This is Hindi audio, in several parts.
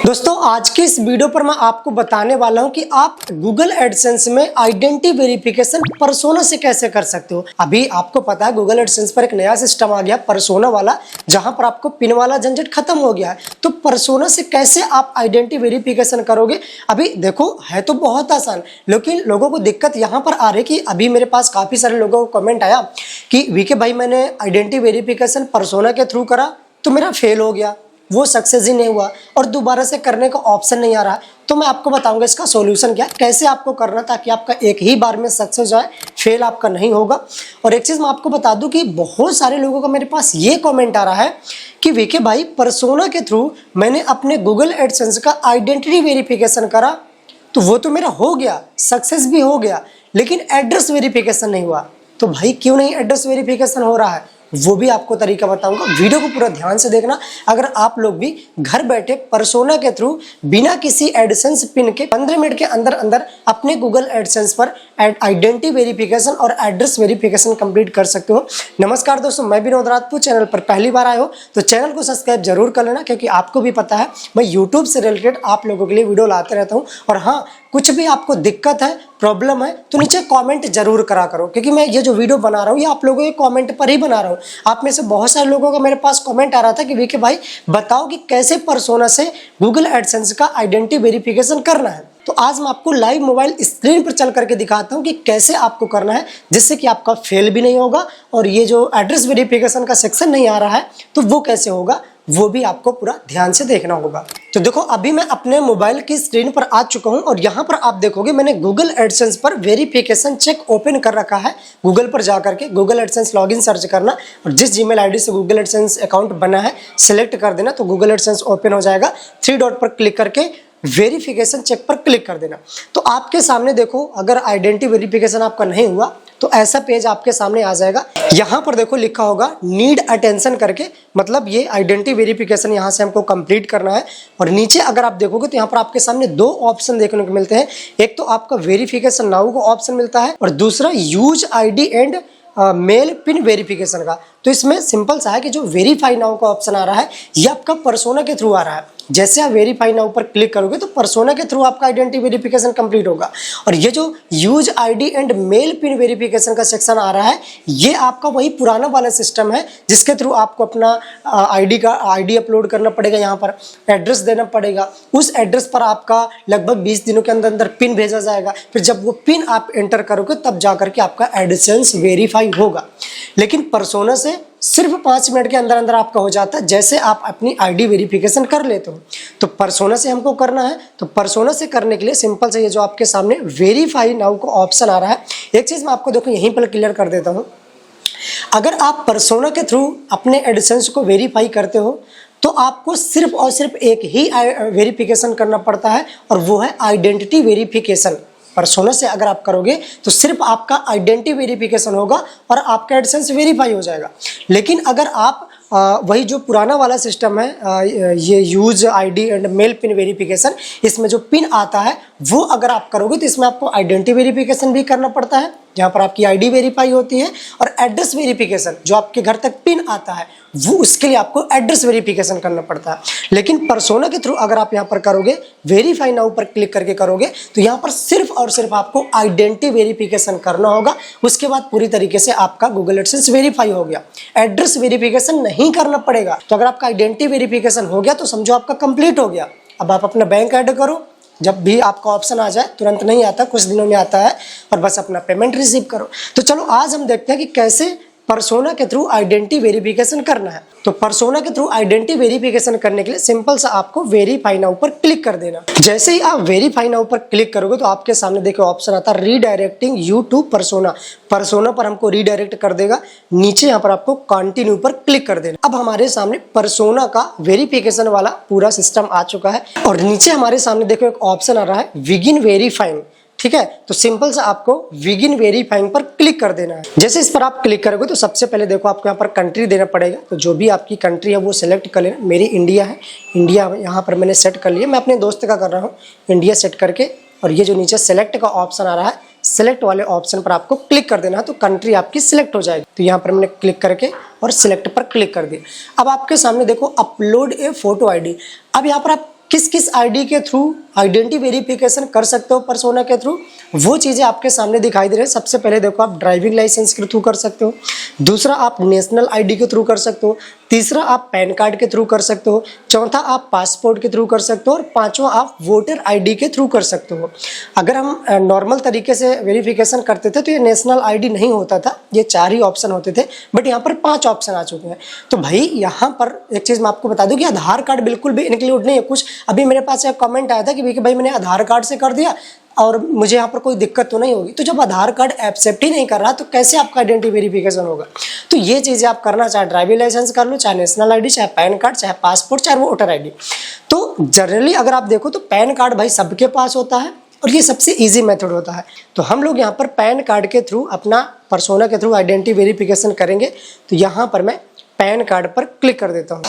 दोस्तों आज की इस वीडियो पर मैं आपको बताने वाला हूं कि आप गूगल एडसेंस में आइडेंटिटी वेरिफिकेशन पर्सोना से कैसे कर सकते हो। अभी आपको पता है गूगल एडसेंस पर एक नया सिस्टम आ गया पर्सोना वाला, जहां पर आपको पिन वाला झंझट खत्म हो गया है। तो पर्सोना से कैसे आप आइडेंटिटी वेरिफिकेशन करोगे। अभी देखो है तो बहुत आसान, लेकिन लोगों को दिक्कत यहाँ पर आ रही है कि अभी मेरे पास काफी सारे लोगों को कमेंट आया कि वीके भाई मैंने आइडेंटिटी वेरिफिकेशन पर्सोना के थ्रू करा तो मेरा फेल हो गया, वो सक्सेस ही नहीं हुआ और दोबारा से करने का ऑप्शन नहीं आ रहा। तो मैं आपको बताऊंगा इसका सॉल्यूशन क्या है, कैसे आपको करना ताकि आपका एक ही बार में सक्सेस जाए, फेल आपका नहीं होगा। और एक चीज मैं आपको बता दूं कि बहुत सारे लोगों का मेरे पास ये कमेंट आ रहा है कि वीके भाई पर्सोना के थ्रू मैंने अपने गूगल एडसेंस का आइडेंटिटी वेरिफिकेशन करा तो वो तो मेरा हो गया, सक्सेस भी हो गया, लेकिन एड्रेस वेरिफिकेशन नहीं हुआ। तो भाई क्यों नहीं एड्रेस वेरिफिकेशन हो रहा है, वो भी आपको तरीका बताऊंगा। वीडियो को पूरा ध्यान से देखना। अगर आप लोग भी घर बैठे पर्सोना के थ्रू बिना किसी एडसेंस पिन के 15 मिनट के अंदर अंदर अपने गूगल एडसेंस पर आइडेंटिटी वेरिफिकेशन और एड्रेस वेरिफिकेशन कंप्लीट कर सकते हो। नमस्कार दोस्तों, मैं विनोद राजपूत। चैनल पर पहली बार आए हो तो चैनल को सब्सक्राइब जरूर कर लेना, क्योंकि आपको भी पता है मैं यूट्यूब से रिलेटेड आप लोगों के लिए वीडियो लाते रहता हूँ। और हाँ, कुछ भी आपको दिक्कत है, प्रॉब्लम है तो नीचे कमेंट जरूर करा करो, क्योंकि मैं ये जो वीडियो बना रहा हूँ ये आप लोगों के कमेंट पर ही बना रहा हूँ। आप में से बहुत सारे लोगों का मेरे पास कमेंट आ रहा था कि वीके भाई बताओ कि कैसे पर्सोना से गूगल एडसेंस का आइडेंटिटी वेरिफिकेशन करना है। तो आज मैं आपको लाइव मोबाइल स्क्रीन पर चल करके दिखाता हूँ कि कैसे आपको करना है, जिससे कि आपका फेल भी नहीं होगा और ये जो एड्रेस वेरिफिकेशन का सेक्शन नहीं आ रहा है तो वो कैसे होगा, वो भी आपको पूरा ध्यान से देखना होगा। तो देखो अभी मैं अपने मोबाइल की स्क्रीन पर आ चुका हूं और यहां पर आप देखोगे मैंने गूगल एडसेंस पर वेरिफिकेशन चेक ओपन कर रखा है। गूगल पर जाकर के गूगल एडसेंस लॉगिन सर्च करना और जिस जीमेल आईडी से गूगल एडसेंस अकाउंट बना है सिलेक्ट कर देना, तो गूगल एडसेंस ओपन हो जाएगा। 3 डॉट पर क्लिक करके वेरिफिकेशन चेक पर क्लिक कर देना। तो आपके सामने देखो अगर आइडेंटिटी वेरिफिकेशन आपका नहीं हुआ तो ऐसा पेज आपके सामने आ जाएगा। यहाँ पर देखो लिखा होगा नीड अटेंशन करके, मतलब ये आइडेंटिटी वेरिफिकेशन यहाँ से हमको कंप्लीट करना है। और नीचे अगर आप देखोगे तो यहाँ पर आपके सामने 2 ऑप्शन देखने को मिलते हैं। एक तो आपका वेरिफिकेशन नाउ का ऑप्शन मिलता है और दूसरा use ID and mail PIN verification का। तो इसमें सिंपल सा है कि जो वेरीफाई नाउ का ऑप्शन आ रहा है ये आपका पर्सोना के थ्रू आ रहा है। जैसे आप वेरीफाई नाउ पर क्लिक करोगे तो पर्सोना के थ्रू आपका आइडेंटिटी वेरिफिकेशन कंप्लीट होगा। और ये जो use ID and mail PIN verification का सेक्शन आ रहा है ये आपका वही पुराना वाला सिस्टम है, जिसके थ्रू आपको अपना आईडी अपलोड करना पड़ेगा, यहाँ पर एड्रेस देना पड़ेगा। उस एड्रेस पर आपका लगभग 20 दिनों के अंदर अंदर पिन भेजा जाएगा। फिर जब वो पिन आप एंटर करोगे तब जाकर के आपका एडसेंस वेरीफाई होगा। लेकिन पर्सोना से सिर्फ 5 मिनट के अंदर अंदर आपका हो जाता है, जैसे आप अपनी आईडी वेरिफिकेशन कर लेते हो। तो पर्सोना से हमको करना है, तो पर्सोना से करने के लिए सिंपल से ये जो आपके सामने वेरीफाई नाउ का ऑप्शन आ रहा है, एक चीज मैं आपको देखो यहीं पर क्लियर कर देता हूँ। अगर आप पर्सोना के थ्रू अपने एडसेंस को वेरीफाई करते हो तो आपको सिर्फ और सिर्फ एक ही वेरिफिकेशन करना पड़ता है और वो है आइडेंटिटी वेरिफिकेशन। पर्सोना से अगर आप करोगे तो सिर्फ आपका आइडेंटिटी वेरिफिकेशन होगा और आपका एडसेंस वेरीफाई हो जाएगा। लेकिन अगर आप वही जो पुराना वाला सिस्टम है ये use ID and mail PIN verification, इसमें जो पिन आता है वो अगर आप करोगे तो इसमें आपको आइडेंटिटी वेरिफिकेशन भी करना पड़ता है, जहाँ पर आपकी आईडी वेरीफाई होती है, और एड्रेस वेरिफिकेशन जो आपके घर तक पिन आता है वो उसके लिए आपको एड्रेस वेरिफिकेशन करना पड़ता है। लेकिन पर्सोना के थ्रू अगर आप यहाँ पर करोगे वेरीफाई नाउ पर क्लिक करके करोगे तो यहाँ पर सिर्फ और सिर्फ आपको आइडेंटिटी वेरिफिकेशन करना होगा। उसके बाद पूरी तरीके से आपका गूगल एडसेंस वेरीफाई हो गया, एड्रेस वेरिफिकेशन नहीं करना पड़ेगा। तो अगर आपका आइडेंटिटी वेरिफिकेशन हो गया तो समझो आपका कंप्लीट हो गया। अब आप अपना बैंक ऐड करो, जब भी आपका ऑप्शन आ जाए, तुरंत नहीं आता, कुछ दिनों में आता है, और बस अपना पेमेंट रिसीव करो। तो चलो आज हम देखते हैं कि कैसे पर्सोना के थ्रू आइडेंटिटी वेरिफिकेशन करना है। तो पर्सोना के थ्रू आइडेंटिटी वेरिफिकेशन करने के लिए सिंपल सा आपको वेरीफाई नाउ पर क्लिक कर देना। जैसे ही आप वेरीफाई नाउ पर क्लिक करोगे तो आपके सामने देखो ऑप्शन आता है redirecting you to Persona. Persona पर हमको रीडायरेक्ट कर देगा। नीचे यहाँ पर आपको कंटिन्यू पर क्लिक कर देना। अब हमारे सामने पर्सोना का वेरिफिकेशन वाला पूरा सिस्टम आ चुका है और नीचे हमारे सामने देखो एक ऑप्शन आ रहा है बिगिन वेरीफाइंग। ठीक है, तो सिंपल से आपको बिगिन वेरीफाइंग पर क्लिक कर देना है। जैसे इस पर आप क्लिक करोगे तो सबसे पहले देखो आपको यहाँ पर कंट्री देना पड़ेगा। तो जो भी आपकी कंट्री है वो सिलेक्ट कर लेना। मेरी इंडिया है, इंडिया यहाँ पर मैंने सेट कर लिया। मैं अपने दोस्त का कर रहा हूँ इंडिया सेट करके, और ये जो नीचे सेलेक्ट का ऑप्शन आ रहा है सिलेक्ट वाले ऑप्शन पर आपको क्लिक कर देना है, तो कंट्री आपकी सिलेक्ट हो जाएगी। तो यहाँ पर मैंने क्लिक करके और सिलेक्ट पर क्लिक कर दिया। अब आपके सामने देखो अपलोड ए फोटो आईडी। अब यहाँ पर आप किस किस आईडी के थ्रू आइडेंटिटी वेरिफिकेशन कर सकते हो पर्सोना के थ्रू, वो चीज़ें आपके सामने दिखाई दे रही है। सबसे पहले देखो, आप ड्राइविंग लाइसेंस के थ्रू कर सकते हो, दूसरा आप नेशनल आईडी के थ्रू कर सकते हो, तीसरा आप पैन कार्ड के थ्रू कर सकते हो, चौथा आप पासपोर्ट के थ्रू कर सकते हो और पांचवा आप वोटर आईडी के थ्रू कर सकते हो। अगर हम नॉर्मल तरीके से वेरिफिकेशन करते थे तो ये नेशनल आईडी नहीं होता था, ये 4 ही ऑप्शन होते थे, बट यहाँ पर 5 ऑप्शन आ चुके हैं। तो भाई यहाँ पर एक चीज़ मैं आपको बता दूं कि आधार कार्ड बिल्कुल भी इंक्लूड नहीं है। कुछ अभी मेरे पास एक कमेंट आया था कि भाई मैंने आधार कार्ड से कर दिया और मुझे यहाँ पर कोई दिक्कत तो नहीं होगी। तो जब आधार कार्ड एक्सेप्ट ही नहीं कर रहा तो कैसे आपका आइडेंटिटी वेरिफिकेशन होगा? तो ये चीज़ें आप करना, चाहे ड्राइविंग लाइसेंस कर लो, चाहे नेशनल आईडी, चाहे पैन कार्ड, चाहे पासपोर्ट, चाहे वोटर आईडी। तो जनरली अगर आप देखो तो पैन कार्ड भाई सबके पास होता है और ये सबसे ईजी मेथड होता है। तो हम लोग यहाँ पर पैन कार्ड के थ्रू अपना पर्सोना के थ्रू आइडेंटिटी वेरिफिकेशन करेंगे। तो यहाँ पर मैं पैन कार्ड पर क्लिक कर देता हूँ।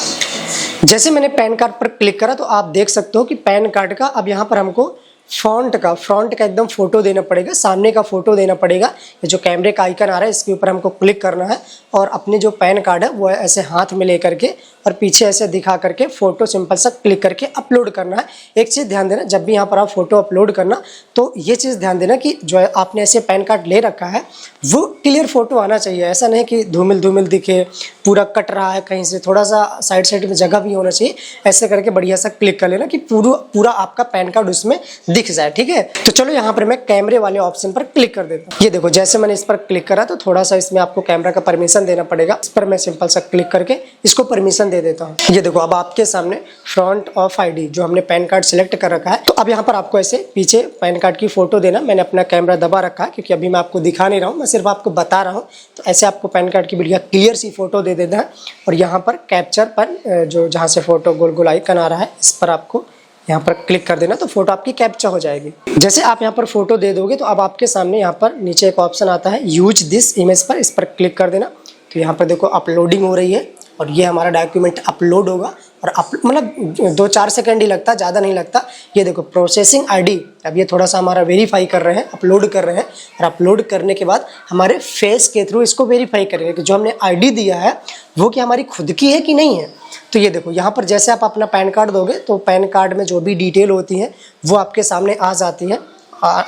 जैसे मैंने पैन कार्ड पर क्लिक करा तो आप देख सकते हो कि पैन कार्ड का अब यहाँ पर हमको फ्रंट का एकदम फोटो देना पड़ेगा, सामने का फोटो देना पड़ेगा। ये जो कैमरे का आइकन आ रहा है इसके ऊपर हमको क्लिक करना है और अपने जो पैन कार्ड है वो ऐसे हाथ में ले करके और पीछे ऐसे दिखा करके फोटो सिंपल सा क्लिक करके अपलोड करना है। एक चीज़ ध्यान देना, जब भी यहाँ पर आप फोटो अपलोड करना तो ये चीज़ ध्यान देना कि जो है आपने ऐसे पैन कार्ड ले रखा है वो क्लियर फोटो आना चाहिए। ऐसा नहीं कि धूमिल धूमिल दिखे, पूरा कट रहा है कहीं से, थोड़ा सा साइड में जगह भी होना चाहिए। ऐसे करके बढ़िया सा क्लिक कर लेना कि पूरा आपका पैन कार्ड उसमें दिख जाए, ठीक है। तो चलो यहाँ पर मैं कैमरे वाले ऑप्शन पर क्लिक कर देता हूँ। ये देखो, जैसे मैंने इस पर क्लिक करा तो थोड़ा सा इसमें आपको कैमरा का परमिशन देना पड़ेगा। इस पर मैं सिंपल सा क्लिक करके इसको परमिशन दे देता हूँ। ये देखो, अब आपके सामने फ्रंट ऑफ आईडी जो हमने पैन कार्ड सिलेक्ट कर रखा है, तो अब यहाँ पर आपको ऐसे पीछे पैन कार्ड की फोटो देना। मैंने अपना कैमरा दबा रखा है क्योंकि अभी मैं आपको दिखा नहीं रहा हूँ, मैं सिर्फ आपको बता रहा हूँ। तो ऐसे आपको पैन कार्ड की बढ़िया क्लियर सी फोटो दे देना है और यहाँ पर कैप्चर पर जो जहाँ से फोटो गोल गोल आइकन आ रहा है इस पर आपको यहाँ पर क्लिक कर देना, तो फोटो आपकी कैप्चर हो जाएगी। जैसे आप यहाँ पर फोटो दे दोगे तो अब आपके सामने यहाँ पर नीचे एक ऑप्शन आता है यूज दिस इमेज पर, इस पर क्लिक कर देना। तो यहाँ पर देखो अपलोडिंग हो रही है और ये हमारा डॉक्यूमेंट अपलोड होगा और मतलब 2-4 सेकंड ही लगता, ज़्यादा नहीं लगता। ये देखो प्रोसेसिंग आईडी, अब ये थोड़ा सा हमारा वेरीफाई कर रहे हैं, अपलोड कर रहे हैं और अपलोड करने के बाद हमारे फेस के थ्रू इसको वेरीफाई करेंगे कि जो हमने आईडी दिया है वो क्या हमारी खुद की है कि नहीं है। तो ये देखो, यहाँ पर जैसे आप अपना पैन कार्ड दोगे तो पैन कार्ड में जो भी डिटेल होती है वो आपके सामने आ जाती है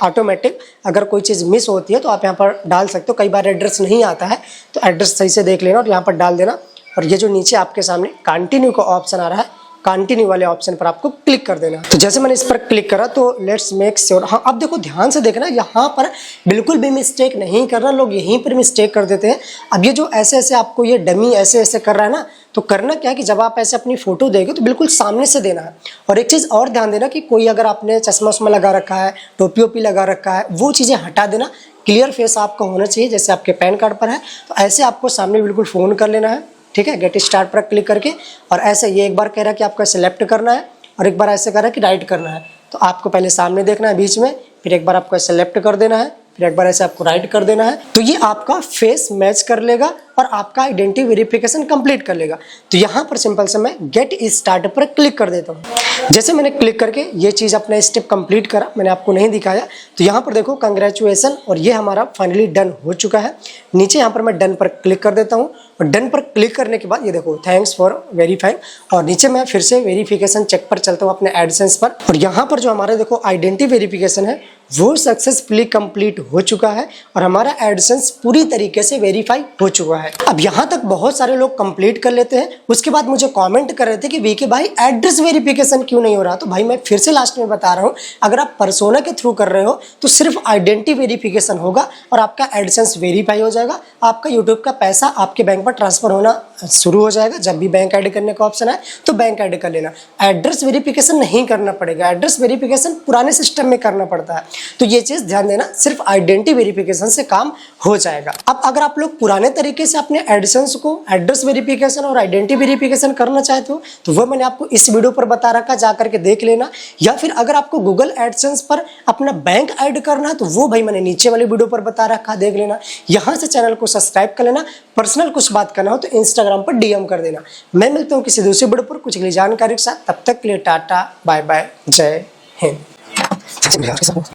ऑटोमेटिक। अगर कोई चीज़ मिस होती है तो आप यहाँ पर डाल सकते हो। कई बार एड्रेस नहीं आता है तो एड्रेस सही से देख लेना और यहाँ पर डाल देना। और ये जो नीचे आपके सामने कंटिन्यू का ऑप्शन आ रहा है, कंटिन्यू वाले ऑप्शन पर आपको क्लिक कर देना। तो जैसे मैंने इस पर क्लिक करा तो लेट्स मेक श्योर। हाँ, अब देखो ध्यान से देखना, यहाँ पर बिल्कुल भी मिस्टेक नहीं करना। लोग यहीं पर मिस्टेक कर देते हैं। अब ये जो ऐसे आपको ये डमी ऐसे कर रहा है ना, तो करना क्या है कि जब आप ऐसे अपनी फोटो देंगे तो बिल्कुल सामने से देना है। और एक चीज़ और ध्यान देना कि कोई अगर आपने चश्मा उश्मा लगा रखा है, टोपी ओपी लगा रखा है, वो चीज़ें हटा देना। क्लियर फेस आपका होना चाहिए जैसे आपके पैन कार्ड पर है। तो ऐसे आपको सामने बिल्कुल फ़ोन कर लेना है, ठीक है, गेट स्टार्ट पर क्लिक करके। और ऐसे ये एक बार कह रहा है कि आपको सिलेक्ट करना है और एक बार ऐसे कह रहा है कि राइट करना है। तो आपको पहले सामने देखना है बीच में, फिर एक बार आपको सिलेक्ट कर देना है, फिर एक बार ऐसे आपको राइट कर देना है। तो ये आपका फेस मैच कर लेगा और आपका आइडेंटिटी वेरिफिकेशन कंप्लीट कर लेगा। तो यहाँ पर सिंपल से मैं गेट स्टार्ट पर क्लिक कर देता हूँ। जैसे मैंने क्लिक करके ये चीज़ अपना स्टेप कंप्लीट करा, मैंने आपको नहीं दिखाया। तो यहाँ पर देखो कंग्रेचुलेसन, और ये हमारा फाइनली डन हो चुका है। नीचे यहाँ पर मैं डन पर क्लिक कर देता हूँ और डन पर क्लिक करने के बाद ये देखो थैंक्स फॉर वेरीफाइंग, और नीचे मैं फिर से वेरिफिकेशन चेक पर चलता हूँ अपने एडसेंस पर। और यहाँ पर जो हमारे देखो आइडेंटिटी वेरिफिकेशन है वो सक्सेसफुली कंप्लीट हो चुका है और हमारा एडसेंस पूरी तरीके से वेरीफाई हो चुका है। अब यहाँ तक बहुत सारे लोग कंप्लीट कर लेते हैं, उसके बाद मुझे कमेंट कर रहे थे कि वीके भाई एड्रेस वेरिफिकेशन क्यों नहीं हो रहा। तो भाई मैं फिर से लास्ट में बता रहा हूँ, अगर आप पर्सोना के थ्रू कर रहे हो तो सिर्फ आइडेंटिटी वेरिफिकेशन होगा और आपका एडसेंस वेरीफाई हो जाएगा। आपका यूट्यूब का पैसा आपके बैंक पर ट्रांसफर होना शुरू हो जाएगा। जब भी बैंक ऐड करने का ऑप्शन है तो बैंक ऐड कर लेना, एड्रेस वेरिफिकेशन नहीं करना पड़ेगा। एड्रेस वेरिफिकेशन पुराने सिस्टम में करना पड़ता है, तो ये चीज़ ध्यान देना, सिर्फ आइडेंटिटी वेरिफिकेशन से काम हो जाएगा। अब अगर आप लोग पुराने तरीके से अपने एडसेंस को एड्रेस वेरिफिकेशन और आइडेंटिटी वेरिफिकेशन करना चाहते हो तो वो मैंने आपको इस वीडियो पर बता रखा, जा करके देख लेना। या फिर अगर आपको गूगल एडसेंस पर अपना बैंक ऐड करना है तो वो भाई मैंने नीचे वाली वीडियो पर बता रखा, देख लेना। यहाँ से चैनल को सब्सक्राइब कर लेना। पर्सनल कुछ बात करना हो तो इंस्टाग्राम पर डीएम कर देना। मैं मिलता हूँ किसी दूसरे वीडियो पर कुछ अगली जानकारी के साथ। तब तक के लिए टाटा बाय बाय, जय हिंद।